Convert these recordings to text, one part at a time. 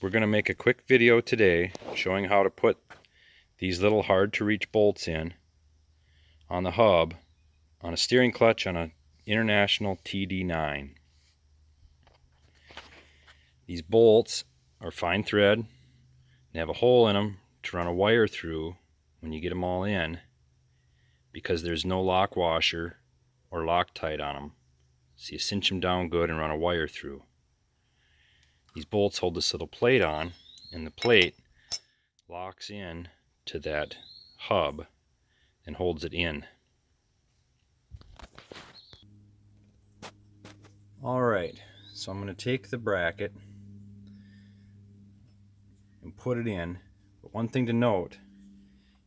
We're going to make a quick video today showing how to put these little hard to reach bolts in on the hub on a steering clutch on an International td9. These bolts are fine thread and have a hole in them to run a wire through when you get them all in, because there's no lock washer or Loctite on them. So you cinch them down good and run a wire through. These bolts hold this little plate on, and the plate locks in to that hub and holds it in. Alright, so I'm going to take the bracket and put it in. But one thing to note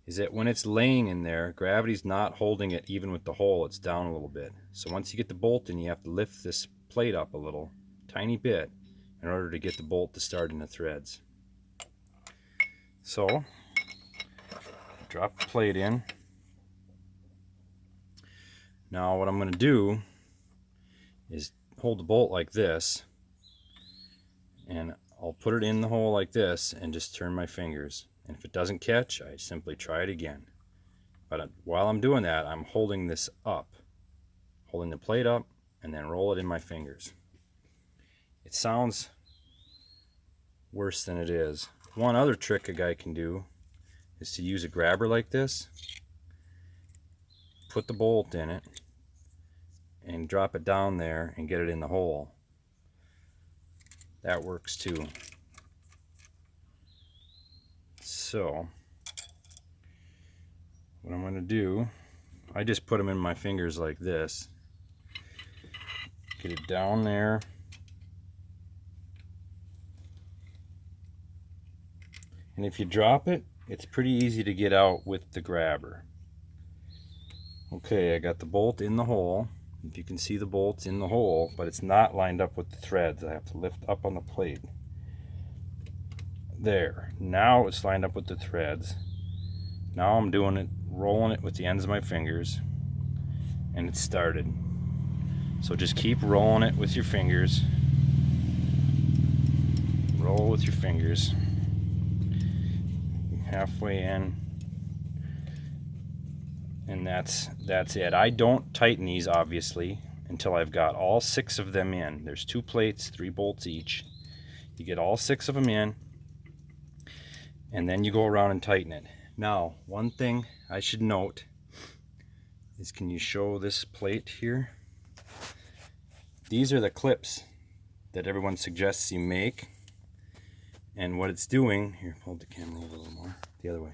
is that when it's laying in there, gravity's not holding it even with the hole, it's down a little bit. So once you get the bolt in, you have to lift this plate up a little, tiny bit, in order to get the bolt to start in the threads. So, drop the plate in. Now what I'm going to do is hold the bolt like this, and I'll put it in the hole like this and just turn my fingers. And if it doesn't catch, I simply try it again. But while I'm doing that, I'm holding this up, holding the plate up, and then roll it in my fingers. It sounds worse than it is. One other trick a guy can do is to use a grabber like this, put the bolt in it, and drop it down there and get it in the hole. That works too. So, what I'm going to do, I just put them in my fingers like this. Get it down there. And if you drop it, it's pretty easy to get out with the grabber. Okay, I got the bolt in the hole. If you can see the bolt's in the hole, but it's not lined up with the threads. I have to lift up on the plate. There. Now it's lined up with the threads. Now I'm doing it, rolling it with the ends of my fingers, and it's started. So just keep rolling it with your fingers. Roll with your fingers. Halfway in, and that's it. I don't tighten these obviously until I've got all 6 of them in. There's 2 plates, 3 bolts each. You get all 6 of them in, and then you go around and tighten it. Now, one thing I should note is, can you show this plate here? These are the clips that everyone suggests you make. And what it's doing, here, hold the camera over a little more, the other way.